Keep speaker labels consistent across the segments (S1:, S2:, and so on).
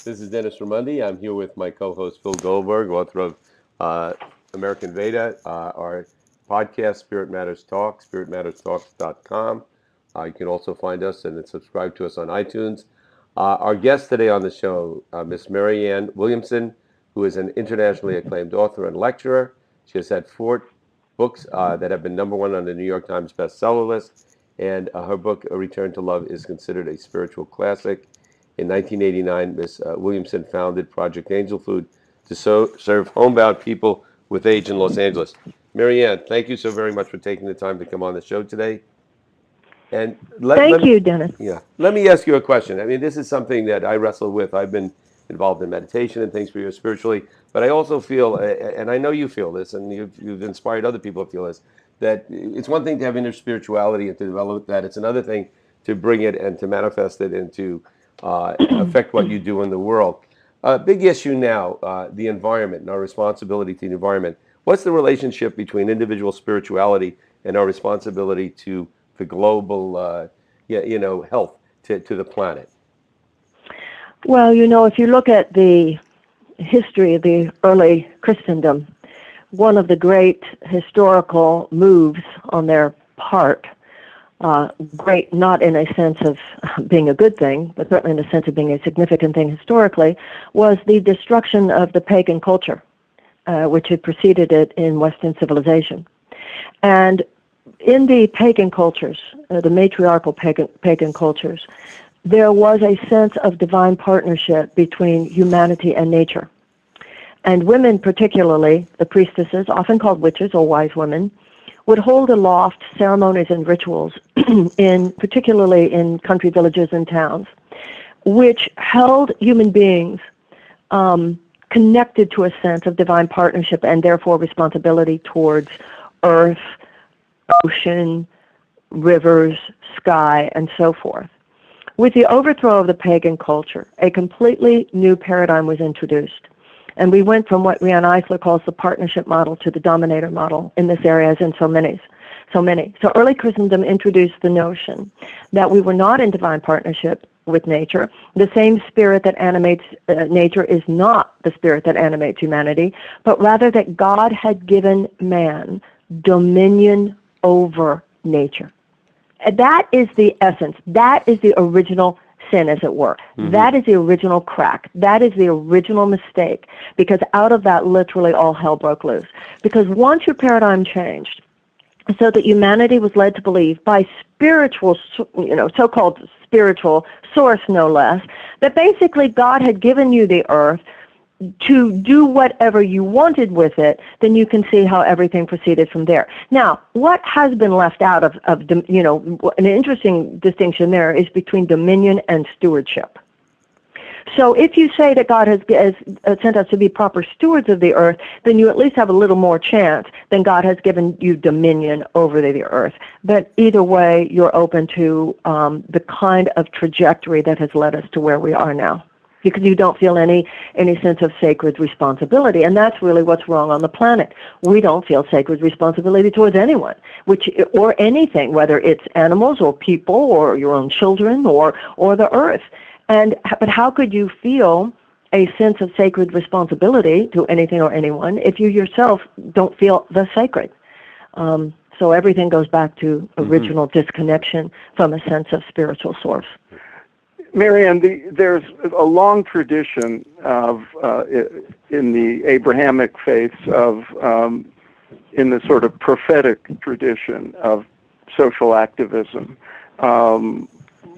S1: This is Dennis Ramundi. I'm here with my co-host Phil Goldberg, author of uh, American Veda, our podcast, Spirit Matters Talk, spiritmatterstalks.com. You can also find us and then subscribe to us on iTunes. Our guest today on the show, Miss Marianne Williamson, who is an internationally acclaimed author and lecturer. She has had 4 books that have been #1 on the New York Times bestseller list, and her book, A Return to Love, is considered a spiritual classic. In 1989, Ms. Williamson founded Project Angel Food to serve homebound people with AIDS in Los Angeles. Marianne, thank you so very much for taking the time to come on the show today. And
S2: Thank you, Dennis.
S1: let me ask you a question. I mean, this is something that I wrestle with. I've been involved in meditation and things for you spiritually, but I also feel, and I know you feel this, and you've inspired other people to feel this, that it's one thing to have inner spirituality and to develop that. It's another thing to bring it and to manifest it and to affect what you do in the world. Big issue now, the environment and our responsibility to the environment. What's the relationship between individual spirituality and our responsibility to the global, health to the planet?
S2: Well, if you look at the history of the early Christendom, one of the great historical moves on their part, great not in a sense of being a good thing, but certainly in the sense of being a significant thing historically, was the destruction of the pagan culture, which had preceded it in Western civilization. And in the pagan cultures, the matriarchal pagan cultures, there was a sense of divine partnership between humanity and nature. And women, particularly the priestesses, often called witches or wise women, would hold aloft ceremonies and rituals, particularly in country villages and towns, which held human beings connected to a sense of divine partnership and therefore responsibility towards earth, ocean, rivers, sky, and so forth. With the overthrow of the pagan culture, a completely new paradigm was introduced. And we went from what Riane Eisler calls the partnership model to the dominator model in this area, as in so many. So early Christendom introduced the notion that we were not in divine partnership with nature. The same spirit that animates nature is not the spirit that animates humanity, but rather that God had given man dominion over nature. That is the essence. That is the original sin, as it were. Mm-hmm. That is the original crack. That is the original mistake, because out of that literally all hell broke loose. Because once your paradigm changed, so that humanity was led to believe by spiritual, so-called spiritual source, no less, that basically God had given you the earth to do whatever you wanted with it, then you can see how everything proceeded from there. Now, what has been left out of an interesting distinction there is between dominion and stewardship. So if you say that God has sent us to be proper stewards of the earth, then you at least have a little more chance than God has given you dominion over the earth. But either way, you're open to the kind of trajectory that has led us to where we are now, because you don't feel any sense of sacred responsibility. And that's really what's wrong on the planet. We don't feel sacred responsibility towards anyone, or anything, whether it's animals or people or your own children or the earth. But how could you feel a sense of sacred responsibility to anything or anyone if you yourself don't feel the sacred? So everything goes back to original disconnection from a sense of spiritual source.
S3: Marianne, there's a long tradition of in the Abrahamic faiths of in the sort of prophetic tradition of social activism.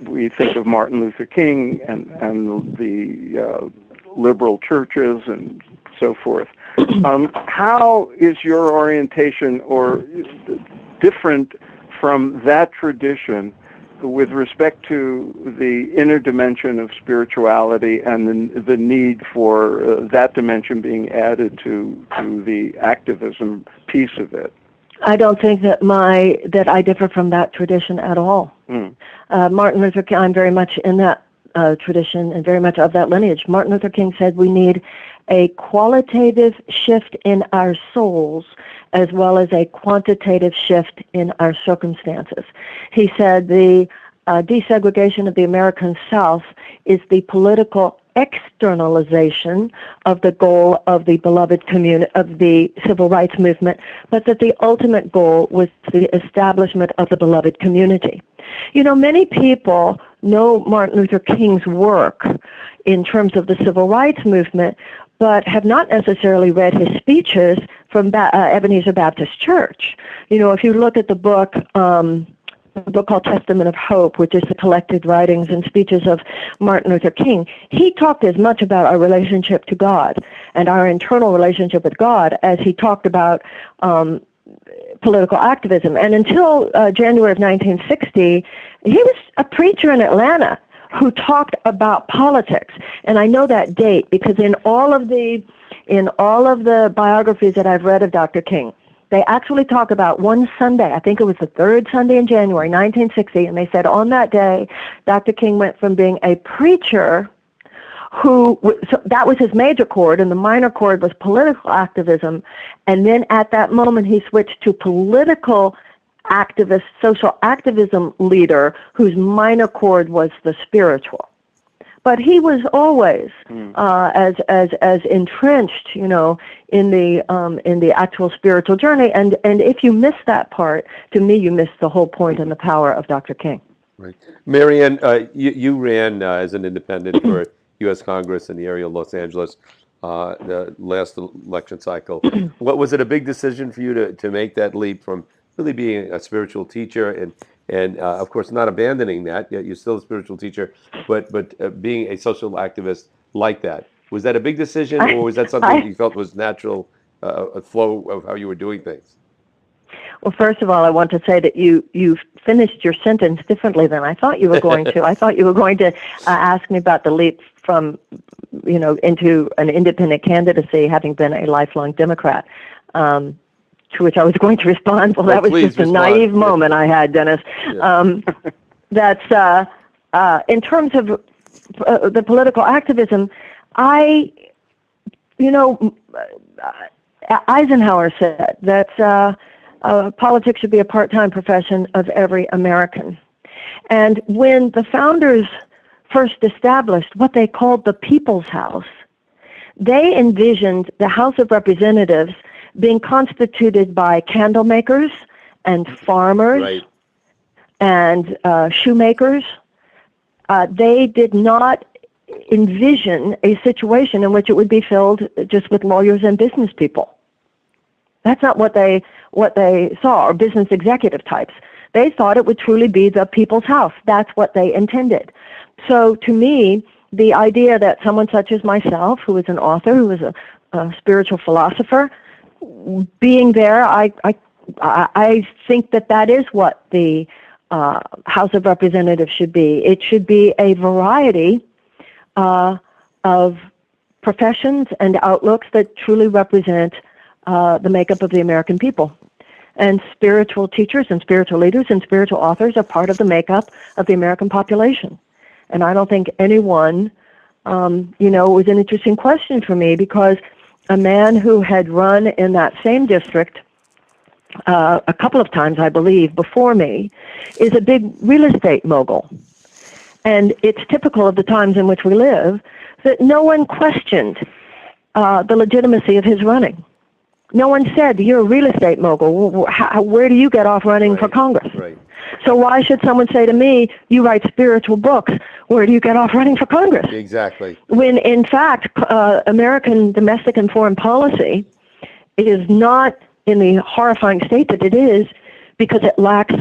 S3: We think of Martin Luther King and the liberal churches and so forth. How is your orientation or different from that tradition with respect to the inner dimension of spirituality and the need for that dimension being added to the activism piece of it?
S2: I don't think that I differ from that tradition at all. Martin Luther King, I'm very much in that tradition and very much of that lineage. Martin Luther King said we need a qualitative shift in our souls as well as a quantitative shift in our circumstances. He said the desegregation of the American South is the political externalization of the goal of the beloved community, of the civil rights movement, but that the ultimate goal was the establishment of the beloved community. You know, many people know Martin Luther King's work in terms of the civil rights movement, but have not necessarily read his speeches from Ebenezer Baptist Church. You know, if you look at the book called Testament of Hope, which is the collected writings and speeches of Martin Luther King, he talked as much about our relationship to God and our internal relationship with God as he talked about political activism. And until January of 1960, he was a preacher in Atlanta who talked about politics. And I know that date because in all of the biographies that I've read of Dr. King, they actually talk about one Sunday, I think it was the third Sunday in January 1960, and they said on that day, Dr. King went from being a preacher so that was his major chord, and the minor chord was political activism, and then at that moment he switched to political activist, social activism leader, whose minor chord was the spiritual. But he was always as entrenched, you know, in the actual spiritual journey. And if you miss that part, to me, you miss the whole point and the power of Dr. King.
S1: Right, Marianne, you ran as an independent for U.S. Congress in the area of Los Angeles the last election cycle. What was it a big decision for you to make that leap from really being a spiritual teacher and of course not abandoning that, yet you're still a spiritual teacher, but being a social activist like that? Was that a big decision, or was that something you felt was natural, a flow of how you were doing things?
S2: Well, first of all, I want to say that you finished your sentence differently than I thought you were going to. I thought you were going to ask me about the leap from, you know, into an independent candidacy, having been a lifelong Democrat. To which I was going to respond, well, that was just a naive moment I had, Dennis. Yeah. That's, in terms of the political activism, Eisenhower said that politics should be a part-time profession of every American. And when the founders first established what they called the People's House, they envisioned the House of Representatives being constituted by candle makers and farmers, right, and shoemakers. They did not envision a situation in which it would be filled just with lawyers and business people. That's not what they saw, or business executive types. They thought it would truly be the people's house. That's what they intended. So to me, the idea that someone such as myself, who is an author, who is a spiritual philosopher, being there, I think that is what the House of Representatives should be. It should be a variety of professions and outlooks that truly represent the makeup of the American people. And spiritual teachers and spiritual leaders and spiritual authors are part of the makeup of the American population. And I don't think anyone, it was an interesting question for me, because a man who had run in that same district a couple of times, I believe, before me, is a big real estate mogul. And it's typical of the times in which we live that no one questioned the legitimacy of his running. No one said, you're a real estate mogul. Where do you get off running for Congress? Right. So why should someone say to me, you write spiritual books, where do you get off running for Congress? Exactly. When, in fact, American domestic and foreign policy is not in the horrifying state that it is because it lacks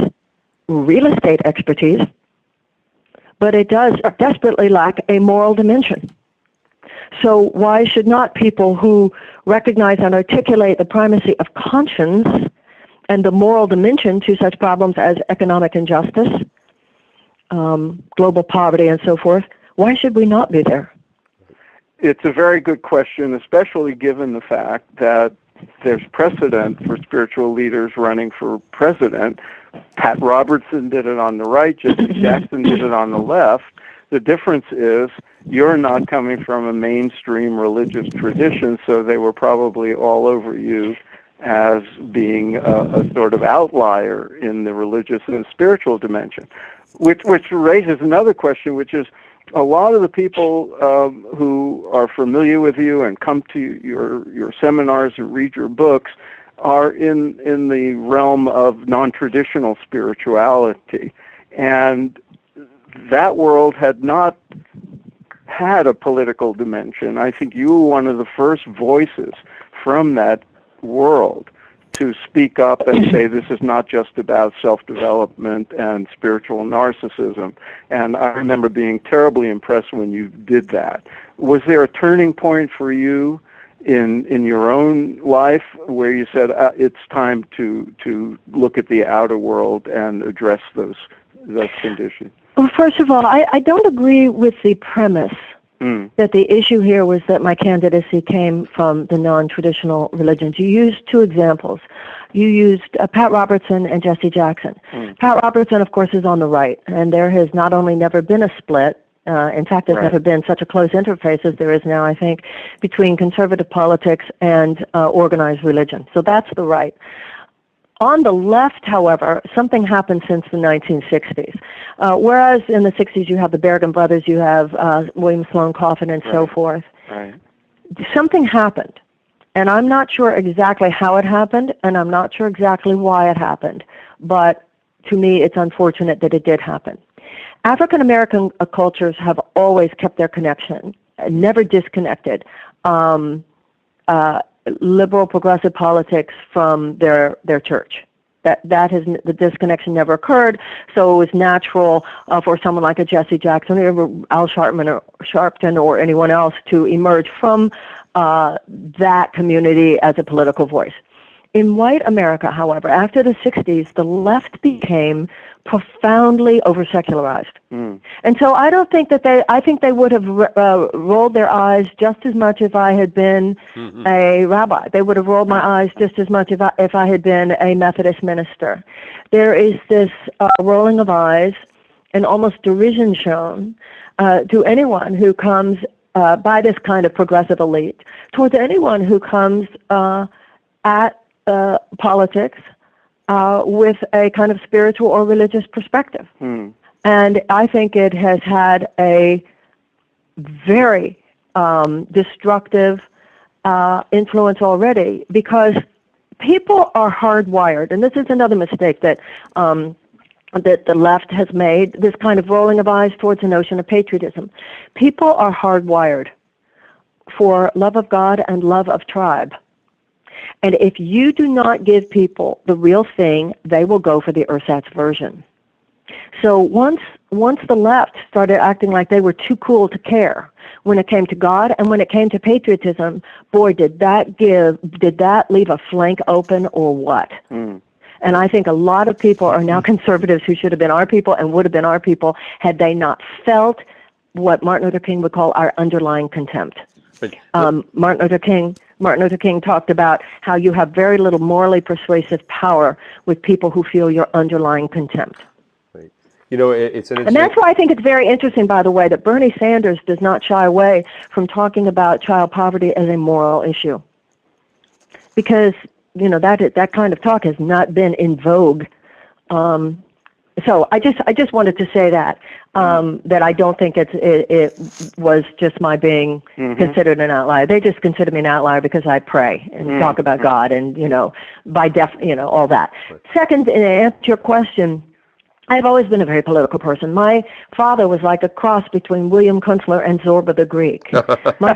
S2: real estate expertise, but it does desperately lack a moral dimension. So why should not people who recognize and articulate the primacy of conscience and the moral dimension to such problems as economic injustice, global poverty, and so forth, why should we not be there?
S3: It's a very good question, especially given the fact that there's precedent for spiritual leaders running for president. Pat Robertson did it on the right, Jesse Jackson did it on the left. The difference is you're not coming from a mainstream religious tradition, so they were probably all over you as being a sort of outlier in the religious and spiritual dimension, which raises another question, which is, a lot of the people who are familiar with you and come to your seminars and read your books are in the realm of non-traditional spirituality, and that world had not had a political dimension. I think you were one of the first voices from that world to speak up and say this is not just about self-development and spiritual narcissism. And I remember being terribly impressed when you did that. Was there a turning point for you in your own life where you said it's time to look at the outer world and address those conditions?
S2: Well, first of all, I don't agree with the premise that the issue here was that my candidacy came from the non-traditional religions. You used two examples. You used Pat Robertson and Jesse Jackson. Pat Robertson, of course, is on the right, and there has not only never been a split, in fact, there's never been such a close interface as there is now, I think, between conservative politics and organized religion. So that's the right. On the left, however, something happened since the 1960s. Whereas in the 60s you have the Berrigan brothers, you have William Sloane Coffin and so forth.
S3: Right.
S2: Something happened. And I'm not sure exactly how it happened, and I'm not sure exactly why it happened. But to me, it's unfortunate that it did happen. African American cultures have always kept their connection, never disconnected. Liberal progressive politics from their church. That has, the disconnection never occurred, so it was natural for someone like a Jesse Jackson or Al Sharpton or anyone else to emerge from that community as a political voice. In white America, however, after the 60s, the left became profoundly over-secularized. And so I don't think that I think they would have rolled their eyes just as much if I had been a rabbi. They would have rolled my eyes just as much if I had been a Methodist minister. There is this rolling of eyes and almost derision shown to anyone who comes by this kind of progressive elite, towards anyone who comes at politics with a kind of spiritual or religious perspective. And I think it has had a very destructive influence already, because people are hardwired, and this is another mistake that that the left has made, this kind of rolling of eyes towards the notion of patriotism. People are hardwired for love of God and love of tribe. And if you do not give people the real thing, they will go for the ersatz version. So once the left started acting like they were too cool to care when it came to God and when it came to patriotism, boy, did that leave a flank open or what? And I think a lot of people are now conservatives who should have been our people and would have been our people had they not felt what Martin Luther King would call our underlying contempt. Martin Luther King talked about how you have very little morally persuasive power with people who feel your underlying contempt.
S1: Right. You know, it's an
S2: and that's why I think it's very interesting, by the way, that Bernie Sanders does not shy away from talking about child poverty as a moral issue, because you know that kind of talk has not been in vogue. So I just wanted to say that that I don't think it was just my being considered an outlier. They just consider me an outlier because I pray and talk about God and all that. Second, to answer your question, I've always been a very political person. My father was like a cross between William Kunstler and Zorba the Greek. My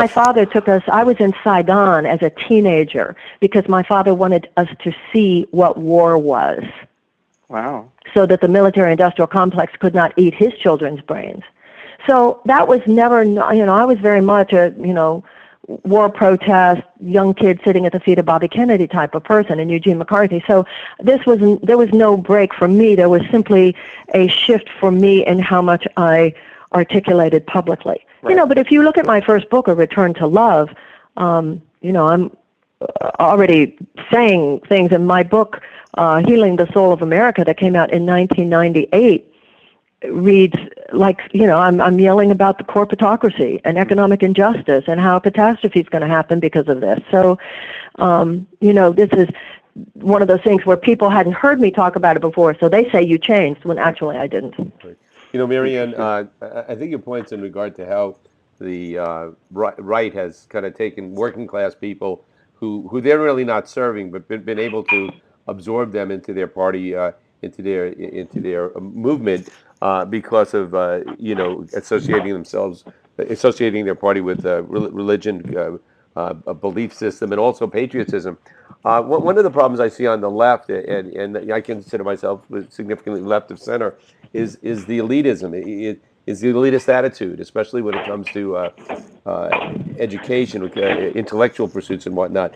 S2: father took us. I was in Saigon as a teenager because my father wanted us to see what war was.
S3: Wow.
S2: So that the military-industrial complex could not eat his children's brains. So that was never, I was very much a, war protest, young kid sitting at the feet of Bobby Kennedy type of person and Eugene McCarthy. So there was no break for me. There was simply a shift for me in how much I articulated publicly. Right. But if you look at my first book, A Return to Love, I'm already saying things in my book, Healing the Soul of America, that came out in 1998, reads like, I'm yelling about the corporatocracy and economic injustice and how catastrophe is going to happen because of this. So, this is one of those things where people hadn't heard me talk about it before, so they say you changed when actually I didn't.
S1: Right. Marianne, I think your points in regard to how the right has kind of taken working class people who they're really not serving, but been able to absorb them into their party, into their movement because of associating their party with religion, a belief system, and also patriotism. One of the problems I see on the left, and I consider myself significantly left of center, is the elitism. Is the elitist attitude, especially when it comes to education, intellectual pursuits, and whatnot.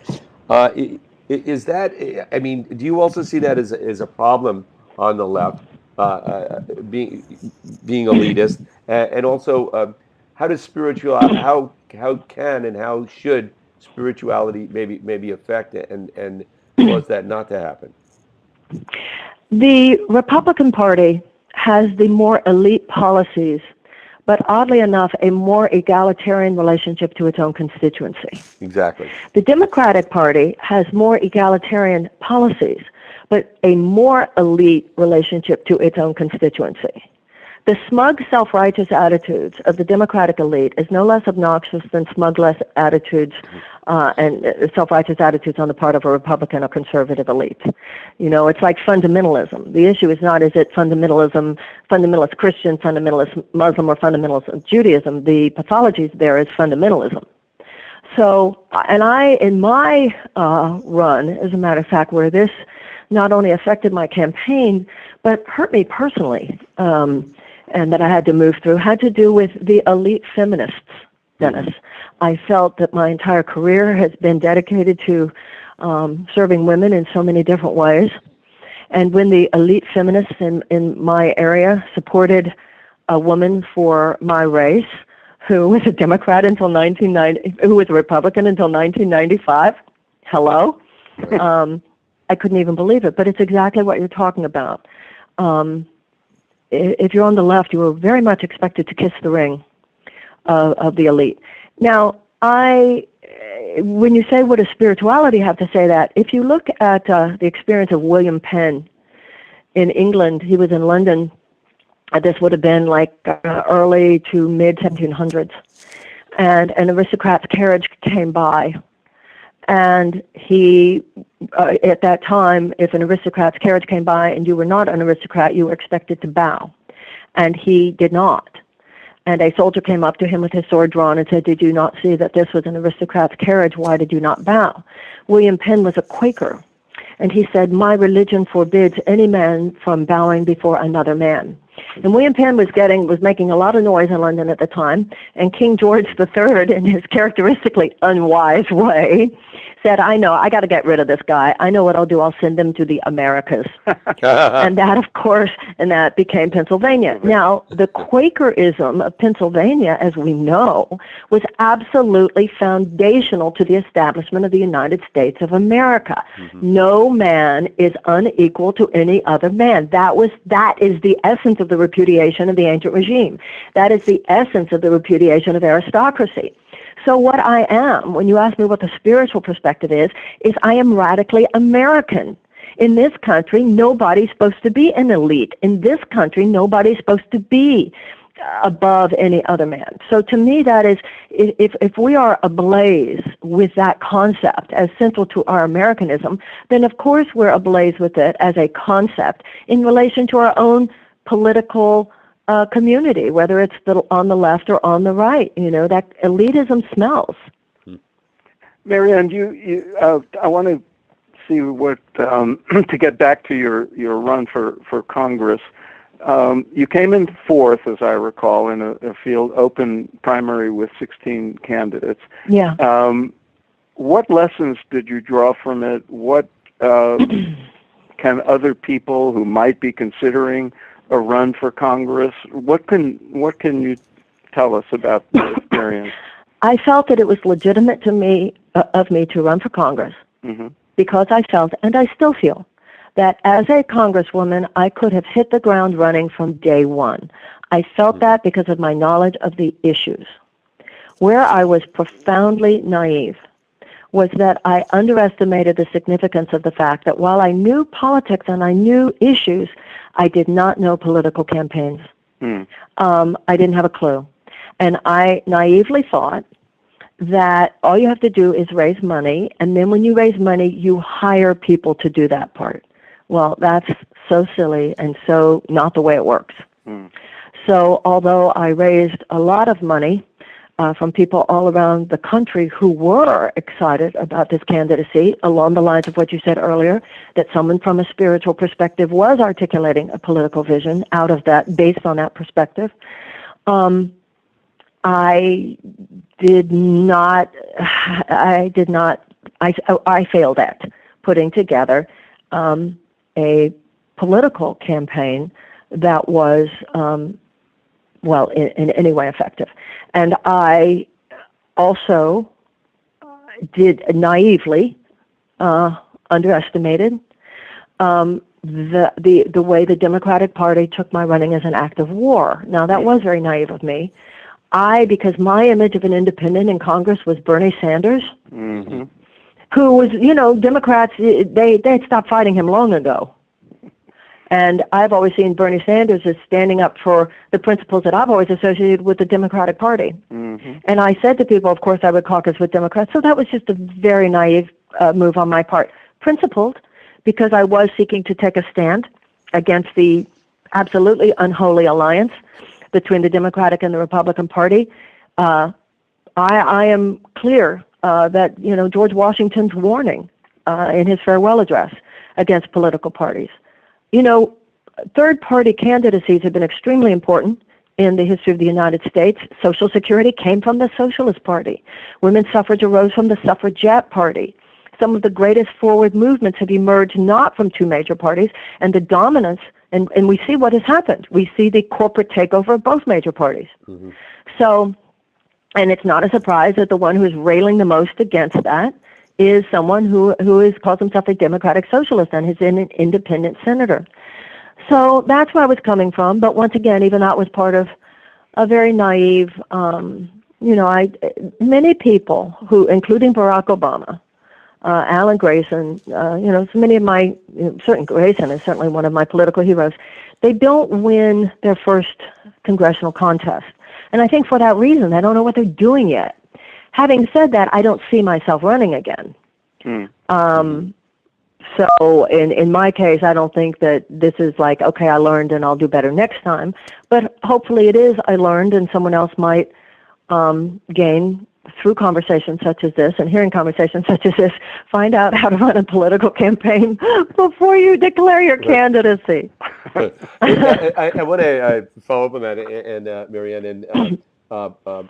S1: Is that? I mean, do you also see that as a problem on the left, being elitist, and also how does how can and how should spirituality maybe affect it and cause that not to happen?
S2: The Republican Party has the more elite policies, but oddly enough, a more egalitarian relationship to its own constituency.
S1: Exactly.
S2: The Democratic Party has more egalitarian policies, but a more elite relationship to its own constituency. The smug, self-righteous attitudes of the Democratic elite is no less obnoxious than smug, attitudes and self-righteous attitudes on the part of a Republican or conservative elite. It's like fundamentalism. The issue is not is it fundamentalist Christian, fundamentalist Muslim, or fundamentalist Judaism. The pathology there is fundamentalism. So, and in my run, as a matter of fact, where this not only affected my campaign, but hurt me personally, and that I had to move through, had to do with the elite feminists, Dennis. I felt that my entire career has been dedicated to serving women in so many different ways. And when the elite feminists in my area supported a woman for my race who was a Democrat until 1990, who was a Republican until 1995, hello? I couldn't even believe it, but it's exactly what you're talking about. If you're on the left, you are very much expected to kiss the ring of the elite. Now, when you say what does spirituality have to say that, if you look at the experience of William Penn in England, he was in London. This would have been like early to mid 1700s, and an aristocrat's carriage came by. And he, at that time, if an aristocrat's carriage came by and you were not an aristocrat, you were expected to bow. And he did not. And a soldier came up to him with his sword drawn and said, "Did you not see that this was an aristocrat's carriage? Why did you not bow?" William Penn was a Quaker. And he said, "My religion forbids any man from bowing before another man." And William Penn was making a lot of noise in London at the time, and King George III, in his characteristically unwise way, said, "I know, I got to get rid of this guy. I know what I'll do. I'll send him to the Americas." And that, of course, that became Pennsylvania. Now, the Quakerism of Pennsylvania, as we know, was absolutely foundational to the establishment of the United States of America. Mm-hmm. No man is unequal to any other man. That is the essence of the repudiation of the ancient regime. That is the essence of the repudiation of aristocracy. So what I am, when you ask me what the spiritual perspective is I am radically American. In this country, nobody's supposed to be an elite. In this country, nobody's supposed to be above any other man. So to me, that is, if we are ablaze with that concept as central to our Americanism, then of course we're ablaze with it as a concept in relation to our own political community, whether it's on the left or on the right. That elitism smells.
S3: Marianne, I want to see what to get back to your run for Congress. You came in fourth, as I recall, in a field open primary with 16 candidates.
S2: Yeah.
S3: What lessons did you draw from it? What can other people who might be considering a run for Congress, what can you tell us about the experience?
S2: I felt that it was legitimate of me to run for Congress, mm-hmm. because I felt, and I still feel, that as a congresswoman, I could have hit the ground running from day one. I felt that because of my knowledge of the issues. Where I was profoundly naive was that I underestimated the significance of the fact that while I knew politics and I knew issues, I did not know political campaigns. I didn't have a clue. And I naively thought that all you have to do is raise money, and then when you raise money, you hire people to do that part. Well, that's so silly and so not the way it works. So although I raised a lot of money from people all around the country who were excited about this candidacy, along the lines of what you said earlier, that someone from a spiritual perspective was articulating a political vision out of that, based on that perspective, I failed at putting together a political campaign that was, in any way effective. And I also did naively underestimated the way the Democratic Party took my running as an act of war. Now, that was very naive of me. Because my image of an independent in Congress was Bernie Sanders, who was, Democrats, they had stopped fighting him long ago. And I've always seen Bernie Sanders as standing up for the principles that I've always associated with the Democratic Party. And I said to people, of course, I would caucus with Democrats. So that was just a very naive move on my part. Principled, because I was seeking to take a stand against the absolutely unholy alliance between the Democratic and the Republican Party. I am clear that, George Washington's warning in his farewell address against political parties. Third-party candidacies have been extremely important in the history of the United States. Social Security came from the Socialist Party. Women's suffrage arose from the Suffragette Party. Some of the greatest forward movements have emerged not from two major parties, and the dominance, and we see what has happened. We see the corporate takeover of both major parties. So, and it's not a surprise that the one who is railing the most against that is someone who calls himself a Democratic Socialist and is an independent senator. So that's where I was coming from. But once again, even that was part of a very naive, many people who, including Barack Obama, Alan Grayson, so many of my, certain Grayson is certainly one of my political heroes, they don't win their first congressional contest. And I think for that reason, I don't know what they're doing yet. Having said that, I don't see myself running again. So in my case, I don't think that this is like, okay, I learned and I'll do better next time. But hopefully it is I learned, and someone else might gain through conversations such as this and hearing conversations such as this, find out how to run a political campaign before you declare your candidacy.
S1: I want to follow up on that, and Marianne, and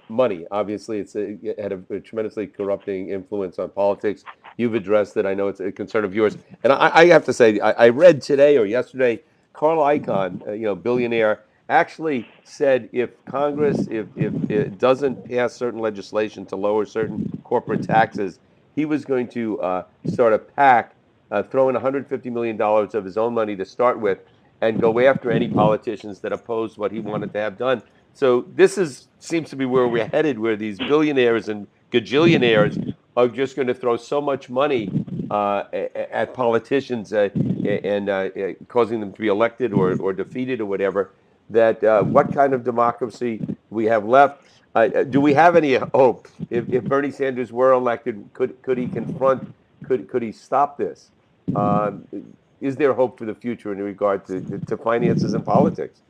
S1: money. Obviously, it had a tremendously corrupting influence on politics. You've addressed it. I know it's a concern of yours. And I have to say, I read today or yesterday, Carl Icahn, billionaire, actually said if Congress, if it doesn't pass certain legislation to lower certain corporate taxes, he was going to start a PAC, throw in $150 million of his own money to start with, and go after any politicians that opposed what he wanted to have done. So this seems to be where we're headed, where these billionaires and gajillionaires are just going to throw so much money at politicians and causing them to be elected or defeated or whatever, that what kind of democracy we have left? Do we have any hope? If Bernie Sanders were elected, could he confront, could he stop this? Is there hope for the future in regard to finances and politics?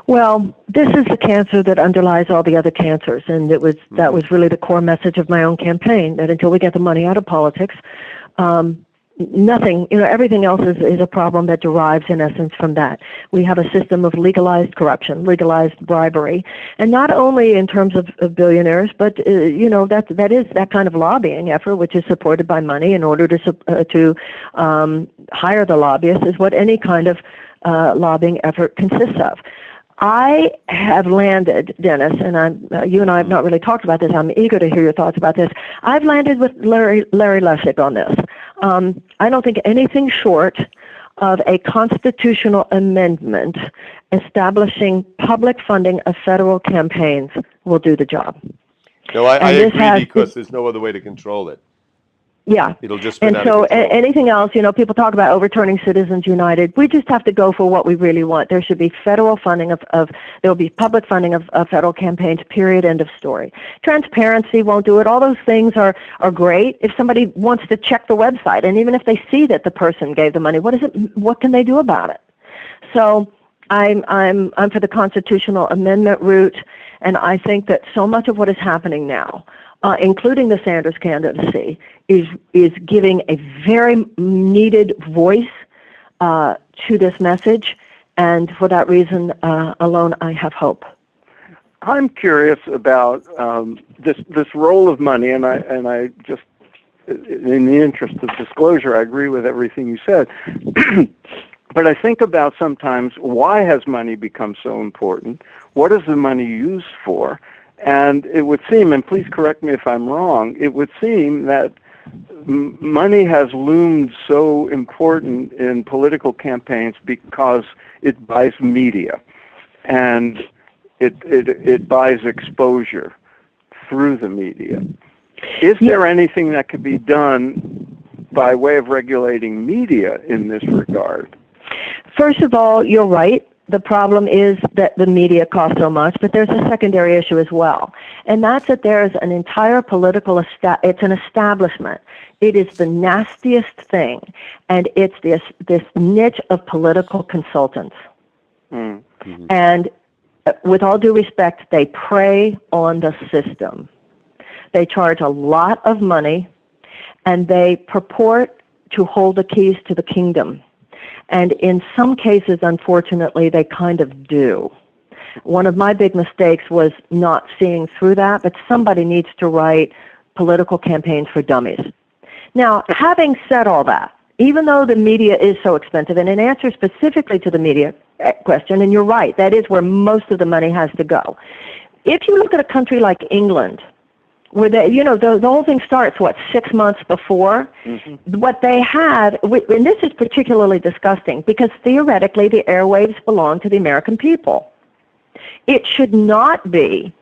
S2: Well, this is the cancer that underlies all the other cancers, and that was really the core message of my own campaign, that until we get the money out of politics, nothing, everything else is a problem that derives in essence from that. We have a system of legalized corruption, legalized bribery, and not only in terms of billionaires, but that is that kind of lobbying effort, which is supported by money in order to hire the lobbyists, is what any kind of lobbying effort consists of. I have landed, Dennis, and you and I have not really talked about this. I'm eager to hear your thoughts about this. I've landed with Larry Lessig on this. I don't think anything short of a constitutional amendment establishing public funding of federal campaigns will do the job.
S1: No, I agree, because there's no other way to control it.
S2: Yeah.
S1: It'll just spin
S2: And
S1: out of
S2: so
S1: control.
S2: anything else, people talk about overturning Citizens United. We just have to go for what we really want. There should be federal funding there will be public funding of federal campaigns, period, end of story. Transparency won't do it. All those things are great if somebody wants to check the website. And even if they see that the person gave the money, what can they do about it? So I'm for the constitutional amendment route, and I think that so much of what is happening now, including the Sanders candidacy, is giving a very needed voice to this message, and for that reason alone, I have hope.
S3: I'm curious about this role of money, and I just, in the interest of disclosure, I agree with everything you said. But I think about sometimes, why has money become so important? What is the money used for? And it would seem, and please correct me if I'm wrong, it would seem that money has loomed so important in political campaigns because it buys media, and it buys exposure through the media. Is there anything that could be done by way of regulating media in this regard?
S2: First of all, you're right. The problem is that the media costs so much, but there's a secondary issue as well. And that's that there's an entire political, it's an establishment. It is the nastiest thing. And it's this niche of political consultants. Mm-hmm. And with all due respect, they prey on the system. They charge a lot of money, and they purport to hold the keys to the kingdom. And in some cases, unfortunately, they kind of do. One of my big mistakes was not seeing through that, but somebody needs to write political campaigns for dummies. Now, having said all that, even though the media is so expensive, and in answer specifically to the media question, and you're right, that is where most of the money has to go. If you look at a country like England, where the whole thing starts, 6 months before? Mm-hmm. What they have, and this is particularly disgusting, because theoretically the airwaves belong to the American people. It should not be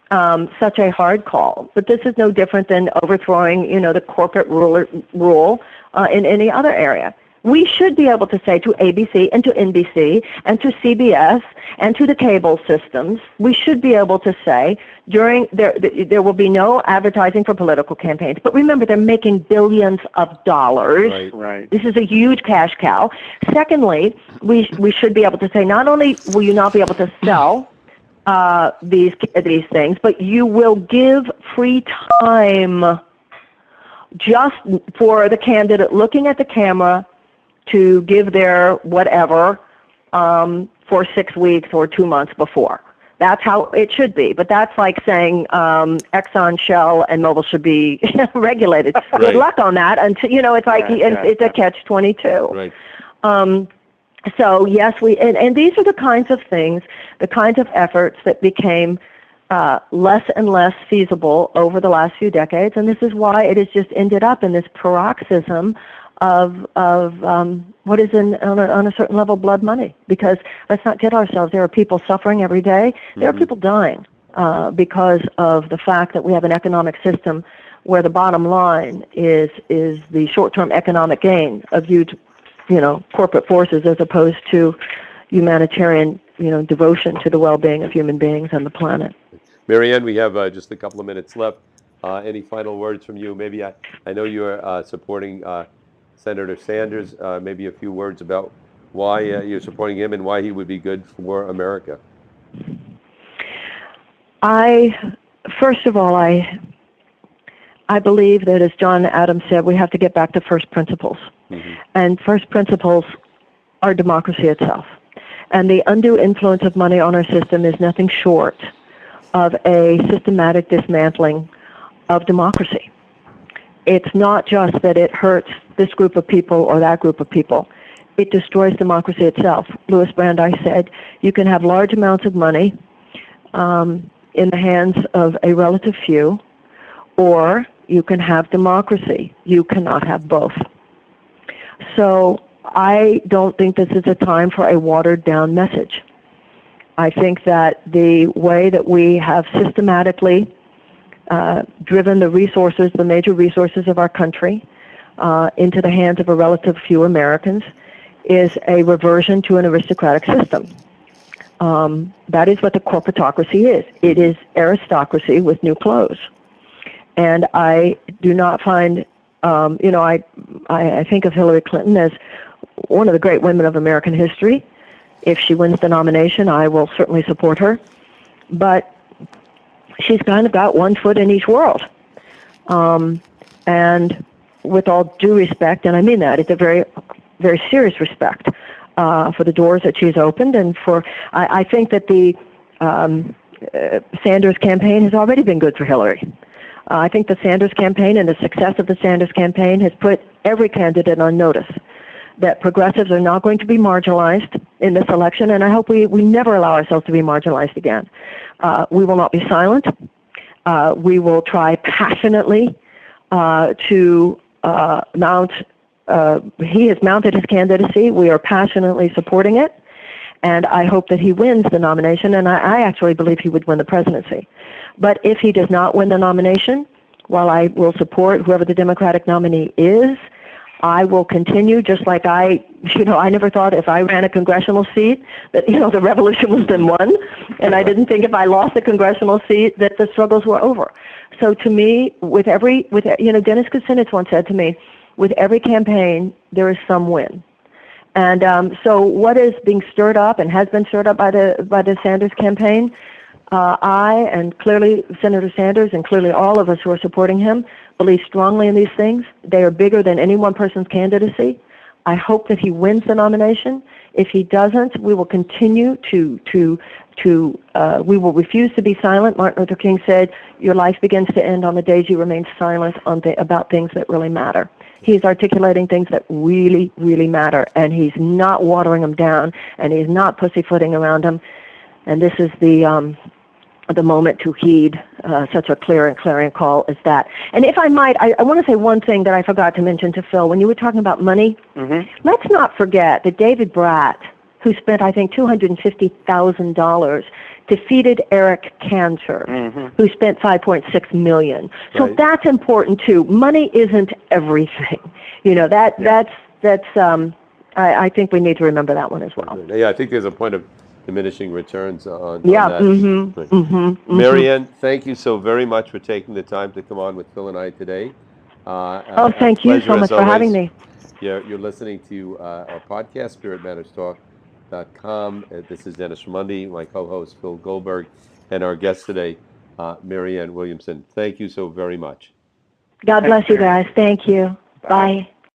S2: such a hard call, but this is no different than overthrowing, the corporate rule in any other area. We should be able to say to ABC and to NBC and to CBS and to the cable systems, we should be able to say there will be no advertising for political campaigns. But remember, they're making billions of dollars.
S3: Right.
S2: This is a huge cash cow. Secondly, we should be able to say not only will you not be able to sell these things, but you will give free time just for the candidate looking at the camera to give their whatever for 6 weeks or 2 months before. That's how it should be. But that's like saying Exxon, Shell, and Mobil should be regulated. Right. Good luck on that. Until it's like it's a catch-22.
S1: Right.
S2: So yes, and these are the kinds of things, the kinds of efforts that became less and less feasible over the last few decades, and this is why it has just ended up in this paroxysm of what is on a certain level blood money. Because let's not kid ourselves, there are people suffering every day. There are people dying because of the fact that we have an economic system where the bottom line is the short-term economic gain of huge, corporate forces, as opposed to humanitarian, devotion to the well-being of human beings and the planet.
S1: Marianne, we have just a couple of minutes left. Any final words from you? Maybe I know you're supporting Senator Sanders. Maybe a few words about why you're supporting him and why he would be good for America.
S2: First of all, I believe that, as John Adams said, we have to get back to first principles. Mm-hmm. And first principles are democracy itself. And the undue influence of money on our system is nothing short of a systematic dismantling of democracy. It's not just that it hurts this group of people or that group of people. It destroys democracy itself. Louis Brandeis said, you can have large amounts of money in the hands of a relative few, or you can have democracy. You cannot have both. So I don't think this is a time for a watered-down message. I think that the way that we have systematically driven the resources, the major resources of our country, into the hands of a relative few Americans, is a reversion to an aristocratic system. That is what the corporatocracy is. It is aristocracy with new clothes. And I do not find, I think of Hillary Clinton as one of the great women of American history. If she wins the nomination, I will certainly support her. But she's kind of got one foot in each world. And with all due respect, and I mean that, it's a very, very serious respect for the doors that she's opened, and for, I think that the Sanders campaign has already been good for Hillary. I think the Sanders campaign and the success of the Sanders campaign has put every candidate on notice that progressives are not going to be marginalized in this election, and I hope we never allow ourselves to be marginalized again. We will not be silent. We will try passionately to mount. He has mounted his candidacy. We are passionately supporting it, and I hope that he wins the nomination, and I actually believe he would win the presidency. But if he does not win the nomination, while I will support whoever the Democratic nominee is, I will continue, just like I never thought if I ran a congressional seat that, the revolution was then won, and I didn't think if I lost a congressional seat that the struggles were over. So to me, Dennis Kucinich once said to me, with every campaign, there is some win. And so what is being stirred up and has been stirred up by the Sanders campaign, I and clearly Senator Sanders and clearly all of us who are supporting him believe strongly in these things. They are bigger than any one person's candidacy. I hope that he wins the nomination. If he doesn't, we will continue we will refuse to be silent. Martin Luther King said, your life begins to end on the days you remain silent about things that really matter. He's articulating things that really, really matter, and he's not watering them down, and he's not pussyfooting around them. And this is the moment to heed such a clear and clarion call as that. And if I might, I want to say one thing that I forgot to mention to Phil. When you were talking about money, let's not forget that David Bratt, who spent, I think, $250,000, defeated Eric Cantor, who spent $5.6 million. So
S1: Right.
S2: that's important too. Money isn't everything. I think we need to remember that one as well.
S1: Yeah, I think there's a point of diminishing returns on
S2: Yeah.
S1: that. Marianne, thank you so very much for taking the time to come on with Phil and I today.
S2: Thank you so much for having me.
S1: You're listening to our podcast, SpiritMattersTalk.com. This is Dennis Ramundi, my co-host Phil Goldberg, and our guest today, Marianne Williamson. Thank you so very much.
S2: God bless you guys. Thank you. Bye.